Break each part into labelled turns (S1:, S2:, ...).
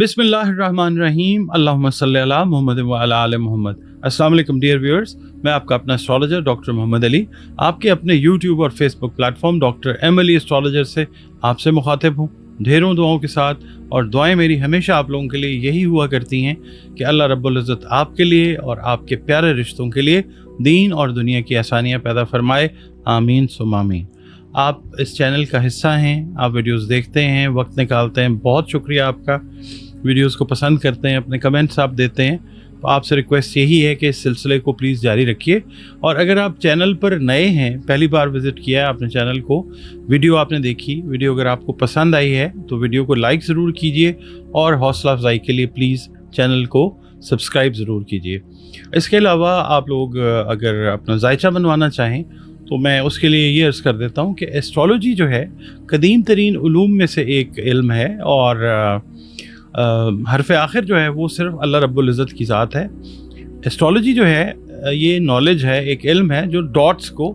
S1: बिस्मिल्लाहिर्रहमानिर्रहीम अल्लाहुम्मा सल्ली अला मुहम्मद व अला आले मोहम्मद। अस्सलाम वालेकुम डियर व्यूअर्स, मैं आपका अपना एस्ट्रोलॉजर डॉक्टर मोहम्मद अली आपके अपने यूट्यूब और Facebook platform doctor M Ali astrologer से आपसे मुखातिब हूँ ढेरों दुआओं के साथ। और दुआएं मेरी हमेशा आप लोगों के लिए यही हुआ करती हैं कि अल्लाह रब्बुल इज़्ज़त आपके लिए और आपके प्यारे रिश्तों के लिए दीन और दुनिया की आसानियाँ पैदा फरमाए, आमीन सुम्मा आमीन। आप इस चैनल का हिस्सा हैं, आप वीडियोस देखते हैं, वक्त निकालते हैं, बहुत शुक्रिया आपका। वीडियोस को पसंद करते हैं, अपने कमेंट्स आप देते हैं, तो आपसे रिक्वेस्ट यही है कि इस सिलसिले को प्लीज़ जारी रखिए। और अगर आप चैनल पर नए हैं, पहली बार विज़िट किया है आपने चैनल को, वीडियो आपने देखी, वीडियो अगर आपको पसंद आई है तो वीडियो को लाइक ज़रूर कीजिए और हौसला अफजाई के लिए प्लीज़ चैनल को सब्सक्राइब ज़रूर कीजिए। इसके अलावा आप लोग अगर अपना जायचा बनवाना चाहें तो मैं उसके लिए ये अर्ज़ कर देता हूँ कि एस्ट्रोलॉजी जो है कदीम तरीन उलूम में से एक इल्म है और हरफ आखिर जो है वो सिर्फ अल्लाह रब्बुल इज़्ज़त की ज़ात है। एस्ट्रोलॉजी जो है ये नॉलेज है, एक इल्म है जो डॉट्स को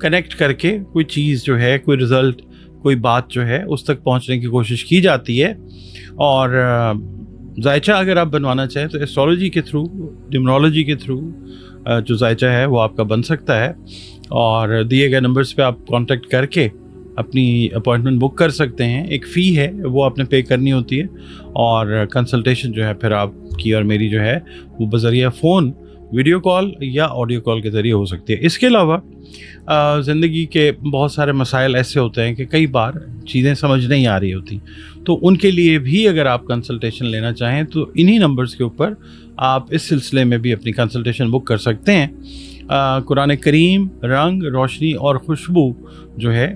S1: कनेक्ट करके कोई चीज़ जो है, कोई रिज़ल्ट, कोई बात जो है उस तक पहुँचने की कोशिश की जाती है। और जायचा अगर आप बनवाना चाहें तो एस्ट्रोलॉजी के थ्रू, न्यूमरोलॉजी के थ्रू जो जायचा है वो आपका बन सकता है। और दिए गए नंबर्स पे आप कांटेक्ट करके अपनी अपॉइंटमेंट बुक कर सकते हैं। एक फ़ी है वो आपने पे करनी होती है और कंसल्टेशन जो है फिर आपकी और मेरी जो है वो बज़रिया फ़ोन, वीडियो कॉल या ऑडियो कॉल के ज़रिए हो सकती है। इसके अलावा ज़िंदगी के बहुत सारे मसाइल ऐसे होते हैं कि कई बार चीज़ें समझ नहीं आ रही होती, तो उनके लिए भी अगर आप कंसल्टेशन लेना चाहें तो इन्हीं नंबर्स के ऊपर आप इस सिलसिले में भी अपनी कंसल्टेशन बुक कर सकते हैं। कुरान करीम, रंग, रोशनी और खुशबू जो है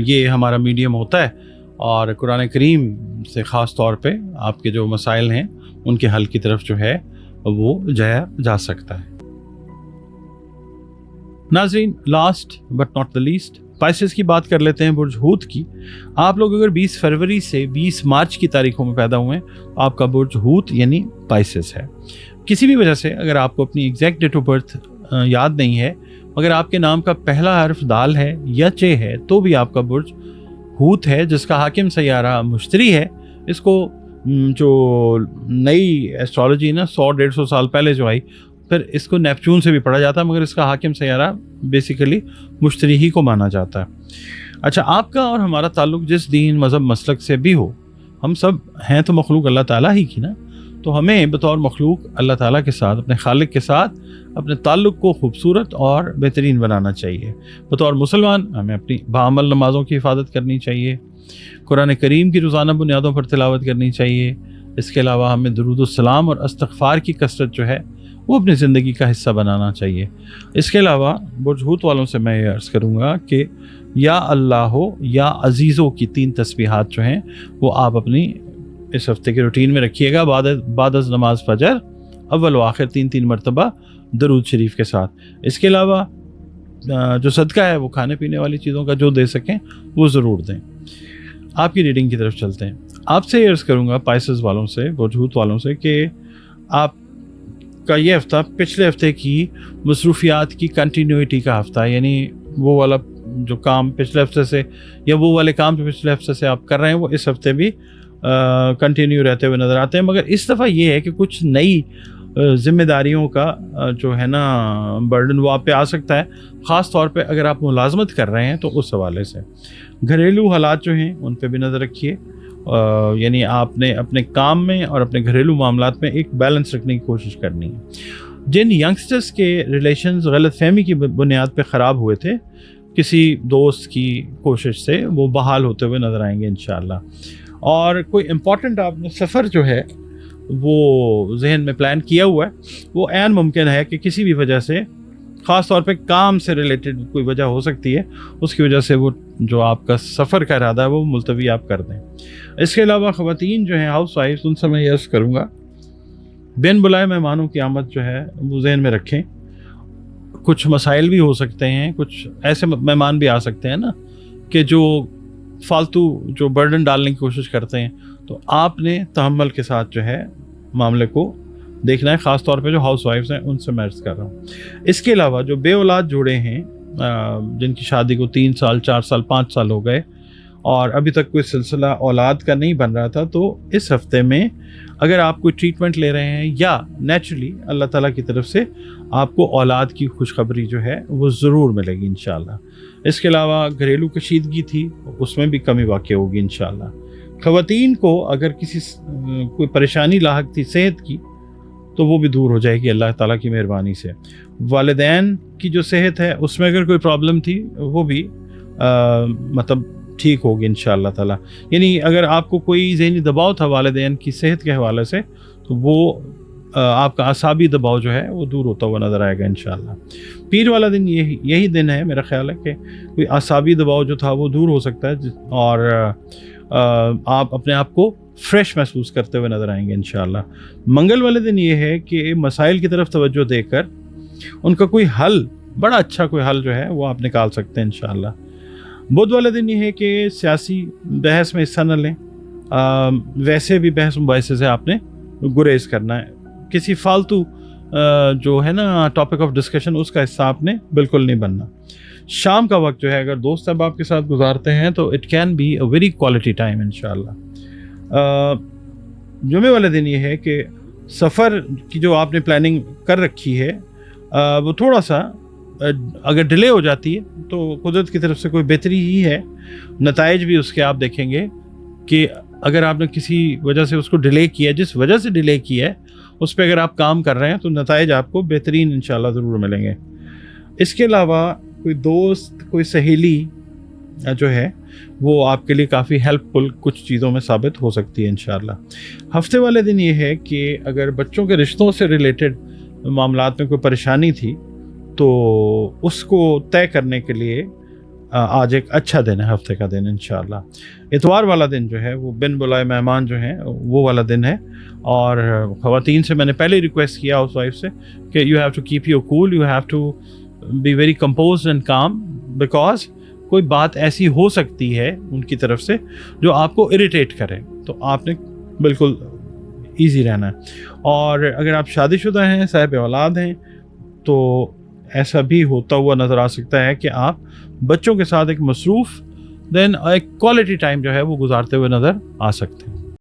S1: ये हमारा मीडियम होता है और कुरान करीम से ख़ास तौर पे आपके जो मसाइल हैं उनके हल की तरफ जो है वो जाया जा सकता है। नाज़रीन, last but not the least, Pisces की बात कर लेते हैं, बुर्ज हूत की। आप लोग अगर 20 फरवरी से 20 मार्च की तारीखों में पैदा हुए हैं, आपका बुर्ज हूत यानी पाइसेस है। किसी भी वजह से अगर आपको अपनी एग्जैक्ट डेट ऑफ बर्थ याद नहीं है, मगर आपके नाम का पहला हर्फ दाल है या चे है, तो भी आपका बुर्ज हूत है, जिसका हाकिम सैयारा मुश्तरी है। इसको जो नई एस्ट्रोलॉजी ना 100-150 साल पहले जो आई, फिर इसको नेपच्यून से भी पढ़ा जाता है, मगर इसका हाकिम सैयारा बेसिकली मुश्तरी ही को माना जाता है। अच्छा, आपका और हमारा ताल्लुक़ जिस दीन, मज़हब, मसलक से भी हो, हम सब हैं तो मखलूक अल्लाह ताला ही की ना, तो हमें बतौर मखलूक अल्लाह ताला के साथ, अपने खालिक के साथ अपने ताल्लुक़ को खूबसूरत और बेहतरीन बनाना चाहिए। बतौर मुसलमान हमें अपनी बाअमल नमाज़ों की हिफाजत करनी चाहिए, कुरान करीम की रोज़ाना बुनियादों पर तिलावत करनी चाहिए। इसके अलावा हमें दुरूद सलाम और इस्तग़फ़ार की कसरत जो है वो अपनी ज़िंदगी का हिस्सा बनाना चाहिए। इसके अलावा बुर्ज हूत वालों से मैं ये अर्ज़ करूँगा कि या अल्लाह हो या अज़ीज़ों की 3 तस्बीहात जो हैं वो आप अपनी इस हफ्ते के रूटीन में रखिएगा। बाद नमाज फजर अव्वल व आखिर 3-3 मरतबा दरूद शरीफ के साथ। इसके अलावा जो सदका है वो खाने पीने वाली चीज़ों का जो दे सकें वो ज़रूर दें। आपकी रीडिंग की तरफ चलते हैं। आपसे अर्ज़ करूँगा पाइसेस वालों से, बुर्ज हूत वालों से, कि आपका ये हफ़्ता पिछले हफ्ते की मसरूफियात की कंटिन्यूटी का हफ़्ता है, यानी वो वाला जो काम पिछले हफ्ते से या वो वाले काम जो पिछले हफ्ते से आप कर रहे हैं वो इस हफ्ते भी कंटिन्यू रहते हुए नज़र आते हैं। मगर इस दफ़ा ये है कि कुछ नई ज़िम्मेदारियों का जो है ना बर्डन वो आप पे आ सकता है, ख़ास तौर पे अगर आप मुलाजमत कर रहे हैं तो उस हवाले से। घरेलू हालात जो हैं उन पे भी नज़र रखिए, यानी आपने अपने काम में और अपने घरेलू मामलात में एक बैलेंस रखने की कोशिश करनी है। जिन यंगस्टर्स के रिलेशंस गलतफहमी की बुनियाद पे ख़राब हुए थे, किसी दोस्त की कोशिश से वो बहाल होते हुए नज़र आएंगे इंशाअल्लाह। और कोई इम्पॉर्टेंट आपने सफ़र जो है वो जहन में प्लान किया हुआ है, वो ऐन मुमकिन है कि किसी भी वजह से, ख़ास तौर पे काम से रिलेटेड कोई वजह हो सकती है, उसकी वजह से वो जो आपका सफ़र का इरादा है वो मुलतवी आप कर दें। इसके अलावा ख़वातीन जो हैं, हाउस वाइफ, उनसे मैं अर्ज़ करूँगा बिन बुलाए मेहमानों की आमद जो है वो जहन में रखें। कुछ मसाइल भी हो सकते हैं, कुछ ऐसे मेहमान भी आ सकते हैं ना कि जो फालतू जो बर्डन डालने की कोशिश करते हैं, तो आपने तहम्मुल के साथ जो है मामले को देखना है, ख़ास तौर पे जो हाउस वाइफ्स हैं उनसे मैं अर्ज़ कर रहा हूँ। इसके अलावा जो बे औलाद जोड़े हैं, जिनकी शादी को 3 साल, 4 साल, 5 साल हो गए اور ابھی تک کوئی سلسلہ اولاد کا نہیں بن رہا تھا، تو اس ہفتے میں اگر آپ کوئی ٹریٹمنٹ لے رہے ہیں یا نیچرلی اللہ تعالیٰ کی طرف سے آپ کو اولاد کی خوشخبری جو ہے وہ ضرور ملے گی انشاءاللہ۔ اس کے علاوہ گھریلو کشیدگی تھی، اس میں بھی کمی واقع ہوگی انشاءاللہ۔ خواتین کو اگر کوئی پریشانی لاحق تھی صحت کی تو وہ بھی دور ہو جائے گی اللہ تعالیٰ کی مہربانی سے۔ والدین کی جو صحت ہے اس میں اگر کوئی پرابلم تھی وہ بھی مطلب ٹھیک ہوگی انشاءاللہ تعالیٰ۔ یعنی اگر آپ کو کوئی ذہنی دباؤ تھا والدین کی صحت کے حوالے سے تو وہ آپ کا اعصابی دباؤ جو ہے وہ دور ہوتا ہوا نظر آئے گا انشاءاللہ۔ پیر والا دن یہی دن ہے میرا خیال ہے کہ کوئی اعصابی دباؤ جو تھا وہ دور ہو سکتا ہے اور آپ اپنے آپ کو فریش محسوس کرتے ہوئے نظر آئیں گے انشاءاللہ۔ منگل والے دن یہ ہے کہ مسائل کی طرف توجہ دے کر ان کا کوئی حل، بڑا اچھا کوئی حل جو ہے وہ آپ نکال سکتے ہیں انشاءاللہ۔ بدھ والے دن یہ ہے کہ سیاسی بحث میں حصہ نہ لیں، ویسے بھی بحث مباحثے سے آپ نے گریز کرنا ہے، کسی فالتو جو ہے نا ٹاپک آف ڈسکشن اس کا حصہ آپ نے بالکل نہیں بننا۔ شام کا وقت جو ہے اگر دوست احباب کے ساتھ گزارتے ہیں تو it can be a very quality time انشاءاللہ۔ جمعے والے دن یہ ہے کہ سفر کی جو آپ نے پلاننگ کر رکھی ہے وہ تھوڑا سا اگر ڈیلے ہو جاتی ہے تو قدرت کی طرف سے کوئی بہتری ہی ہے، نتائج بھی اس کے آپ دیکھیں گے کہ اگر آپ نے کسی وجہ سے اس کو ڈیلے کیا، جس وجہ سے ڈیلے کیا ہے اس پہ اگر آپ کام کر رہے ہیں تو نتائج آپ کو بہترین انشاءاللہ ضرور ملیں گے۔ اس کے علاوہ کوئی دوست، کوئی سہیلی جو ہے وہ آپ کے لیے کافی ہیلپ فل کچھ چیزوں میں ثابت ہو سکتی ہے انشاءاللہ۔ ہفتے والے دن یہ ہے کہ اگر بچوں کے رشتوں سے ریلیٹڈ معاملات میں کوئی پریشانی تھی تو اس کو طے کرنے کے لیے آج ایک اچھا دن ہے، ہفتے کا دن انشاءاللہ۔ اتوار والا دن جو ہے وہ بن بلائے مہمان جو ہیں وہ والا دن ہے، اور خواتین سے میں نے پہلے ریکویسٹ کیا ہاؤس وائف سے کہ you have to keep your cool, you have to be very composed and calm, because کوئی بات ایسی ہو سکتی ہے ان کی طرف سے جو آپ کو اریٹیٹ کرے، تو آپ نے بالکل ایزی رہنا ہے۔ اور اگر آپ شادی شدہ ہیں، صاحب اولاد ہیں، تو ایسا بھی ہوتا ہوا نظر آ سکتا ہے کہ آپ بچوں کے ساتھ ایک مصروف ایک کوالٹی ٹائم جو ہے وہ گزارتے ہوئے نظر آ سکتے ہیں۔